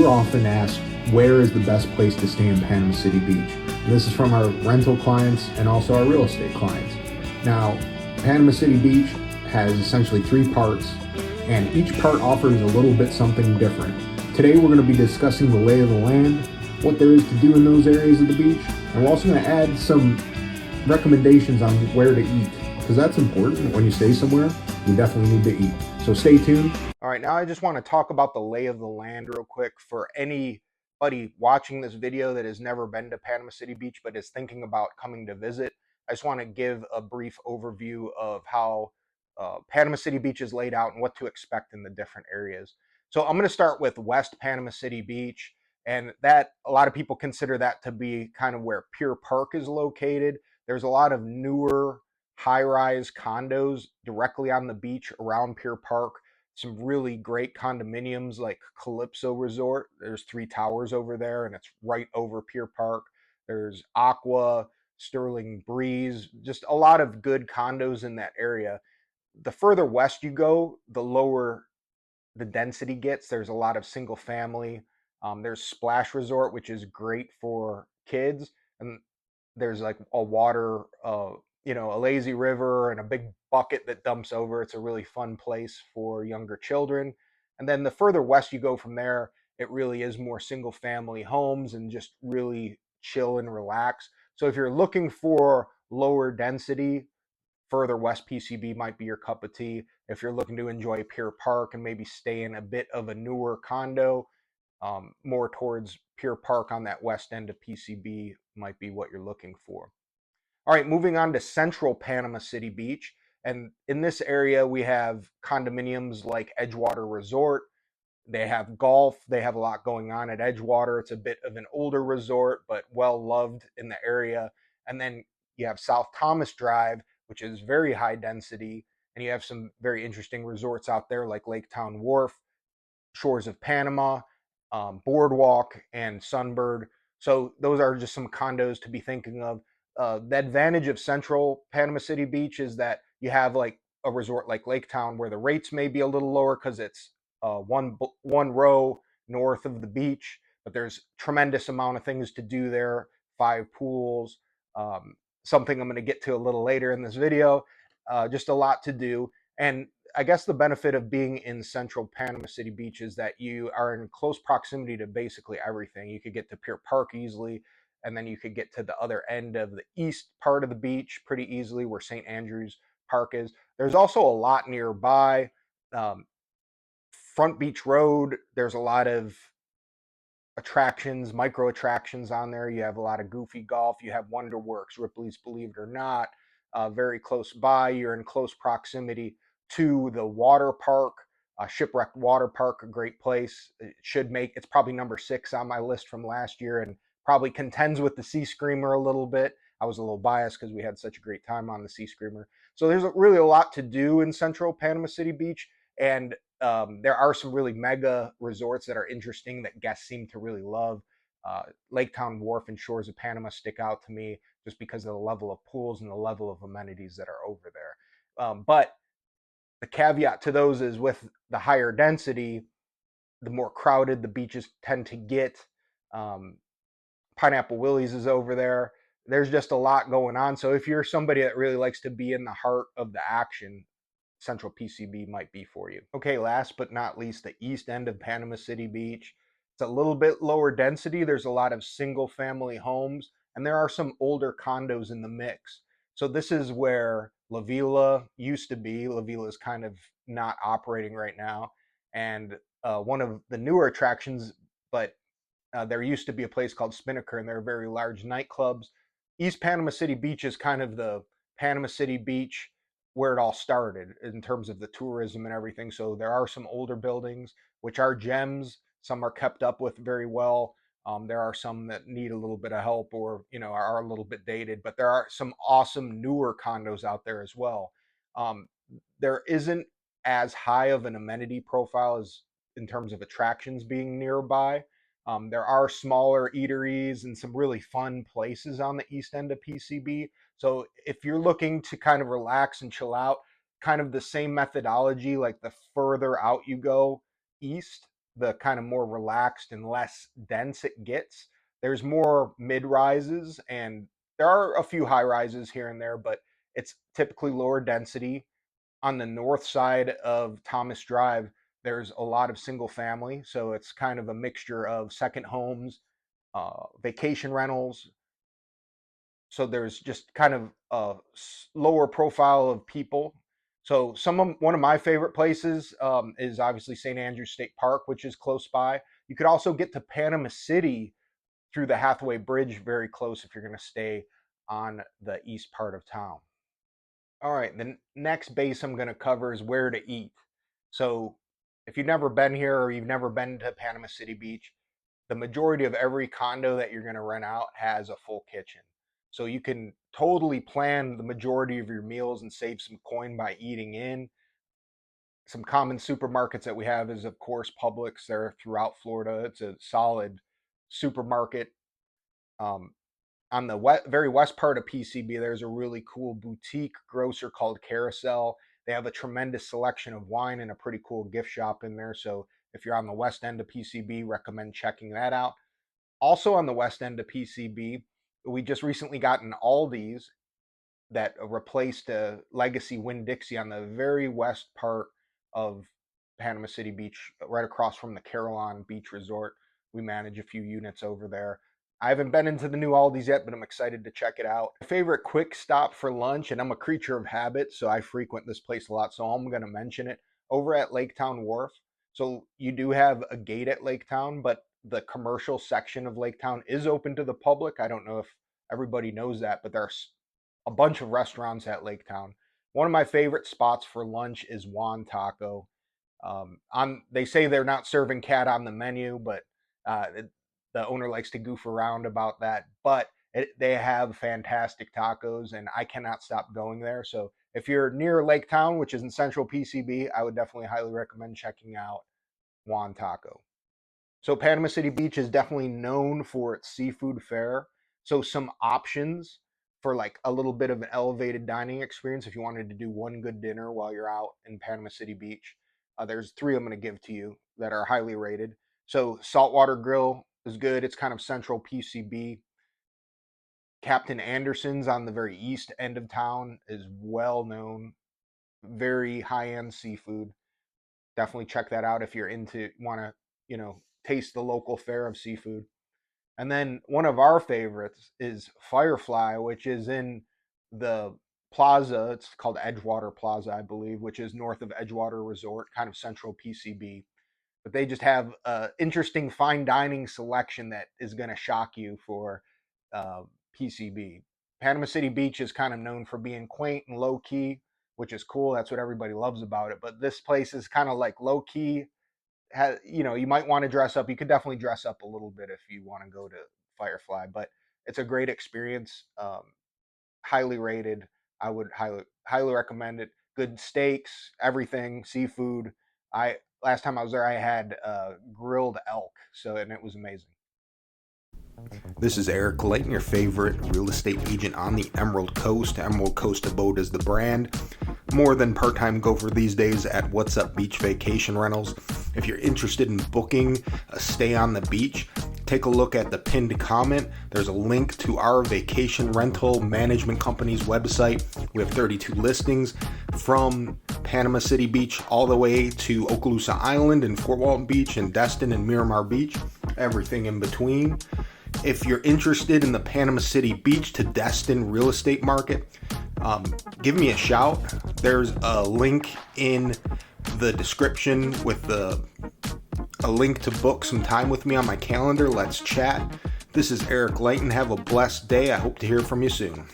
We're often asked, where is the best place to stay in Panama City Beach? And this is from our rental clients and also our real estate clients. Now, Panama City Beach has essentially three parts, and each part offers a little bit something different. Today, we're going to be discussing the lay of the land, what there is to do in those areas of the beach, and we're also going to add some recommendations on where to eat, because that's important. When you stay somewhere, you definitely need to eat. So stay tuned. All right, now I just want to talk about the lay of the land real quick for anybody watching this video that has never been to Panama City Beach but is thinking about coming to visit. I just want to give a brief overview of how Panama City Beach is laid out and what to expect in the different areas. So I'm going to start with West Panama City Beach, and that a lot of people consider that to be kind of where Pier Park is located. There's a lot of newer high-rise condos directly on the beach around Pier Park. Some really great condominiums like Calypso Resort. There's 3 towers over there, and it's right over Pier Park. There's Aqua, Sterling Breeze, just a lot of good condos in that area. The further west you go, the lower the density gets. There's a lot of single family. There's Splash Resort, which is great for kids, and there's like a water, a lazy river and a big bucket that dumps over. It's a really fun place for younger children. And then the further west you go from there, it really is more single family homes and just really chill and relax. So if you're looking for lower density, further west PCB might be your cup of tea. If you're looking to enjoy Pier Park and maybe stay in a bit of a newer condo, more towards Pier Park on that west end of PCB might be what you're looking for. All right, moving on to central Panama City Beach. And in this area, we have condominiums like Edgewater Resort. They have golf. They have a lot going on at Edgewater. It's a bit of an older resort, but well loved in the area. And then you have South Thomas Drive, which is very high density. And you have some very interesting resorts out there like Lake Town Wharf, Shores of Panama, Boardwalk, and Sunbird. So those are just some condos to be thinking of. The advantage of central Panama City Beach is that you have like a resort like Lake Town where the rates may be a little lower because it's one row north of the beach, but there's tremendous amount of things to do there. 5 pools, something I'm going to get to a little later in this video. Just a lot to do. And I guess the benefit of being in central Panama City Beach is that you are in close proximity to basically everything. You could get to Pier Park easily, and then you could get to the other end of the east part of the beach pretty easily where St. Andrews Park is. There's also a lot nearby. Front Beach Road, there's a lot of attractions, micro attractions on there. You have a lot of goofy golf. You have Wonderworks, Ripley's Believe It or Not, very close by. You're in close proximity to the water park, Shipwrecked Water Park, a great place. It's probably number 6 on my list from last year and probably contends with the Sea Screamer a little bit. I was a little biased because we had such a great time on the Sea Screamer. So there's really a lot to do in central Panama City Beach. And there are some really mega resorts that are interesting that guests seem to really love. Lake Town Wharf and Shores of Panama stick out to me just because of the level of pools and the level of amenities that are over there. But the caveat to those is with the higher density, the more crowded the beaches tend to get. Pineapple Willie's is over there. There's just a lot going on. So if you're somebody that really likes to be in the heart of the action, Central PCB might be for you. Okay, last but not least, the east end of Panama City Beach. It's a little bit lower density. There's a lot of single family homes, and there are some older condos in the mix. So this is where La Villa used to be. La Villa is kind of not operating right now. And one of the newer attractions, but there used to be a place called Spinnaker, and they're very large nightclubs. East Panama City Beach is kind of the Panama City Beach where it all started in terms of the tourism and everything. So there are some older buildings, which are gems. Some are kept up with very well. There are some that need a little bit of help or, are a little bit dated, but there are some awesome newer condos out there as well. There isn't as high of an amenity profile as in terms of attractions being nearby. There are smaller eateries and some really fun places on the east end of PCB. So if you're looking to kind of relax and chill out, kind of the same methodology, like the further out you go east, the kind of more relaxed and less dense it gets. There's more mid rises, and there are a few high rises here and there, but it's typically lower density. On the north side of Thomas Drive, there's a lot of single family, so it's kind of a mixture of second homes, vacation rentals. So there's just kind of a lower profile of people. So one of my favorite places is obviously St. Andrews State Park, which is close by. You could also get to Panama City through the Hathaway Bridge, very close if you're going to stay on the east part of town. All right, the next base I'm going to cover is where to eat. So if you've never been here or you've never been to Panama City Beach, the majority of every condo that you're going to rent out has a full kitchen. So you can totally plan the majority of your meals and save some coin by eating in. Some common supermarkets that we have is, of course, Publix. They're throughout Florida. It's a solid supermarket. Um, on the very west part of PCB, there's a really cool boutique grocer called Carousel. They have a tremendous selection of wine and a pretty cool gift shop in there. So if you're on the west end of PCB, recommend checking that out. Also on the west end of PCB, we just recently got an Aldi's that replaced a legacy Winn-Dixie on the very west part of Panama City Beach, right across from the Carillon Beach Resort. We manage a few units over there. I haven't been into the new Aldi's yet, but I'm excited to check it out. My favorite quick stop for lunch, and I'm a creature of habit, so I frequent this place a lot, so I'm going to mention it, over at Laketown Wharf. So you do have a gate at Laketown, but the commercial section of Laketown is open to the public. I don't know if everybody knows that, but there's a bunch of restaurants at Laketown. One of my favorite spots for lunch is Juan Taco. They say they're not serving cat on the menu, but uh, the owner likes to goof around about that. But they have fantastic tacos, and I cannot stop going there. So if you're near Laketown, which is in central PCB, I would definitely highly recommend checking out Juan Taco. So Panama City Beach is definitely known for its seafood fare. So some options for like a little bit of an elevated dining experience if you wanted to do one good dinner while you're out in Panama City Beach. There's three I'm going to give to you that are highly rated. So Saltwater Grill is good. It's kind of central PCB. Captain Anderson's on the very east end of town is well known. Very high end seafood. Definitely check that out if you're into want to taste the local fare of seafood. And then one of our favorites is Firefly, which is in the plaza. It's called Edgewater Plaza, I believe, which is north of Edgewater Resort, kind of central PCB. But they just have an interesting fine dining selection that is going to shock you for PCB. Panama City Beach is kind of known for being quaint and low key, which is cool. That's what everybody loves about it. But this place is kind of like low key. You might want to dress up. You could definitely dress up a little bit if you want to go to Firefly, but it's a great experience. Highly rated. I would highly recommend it. Good steaks, everything, seafood. I Last time I was there, I had grilled elk, and it was amazing. This is Eric Leitten, your favorite real estate agent on the Emerald Coast. Emerald Coast Abode is the brand. More than part-time gopher these days at What's Up Beach Vacation Rentals. If you're interested in booking a stay on the beach, take a look at the pinned comment. There's a link to our vacation rental management company's website. We have 32 listings from Panama City Beach all the way to Okaloosa Island and Fort Walton Beach and Destin and Miramar Beach, everything in between. If you're interested in the Panama City Beach to Destin real estate market, give me a shout. There's a link in the description with a link to book some time with me on my calendar. Let's chat. This is Eric Leitten. Have a blessed day. I hope to hear from you soon.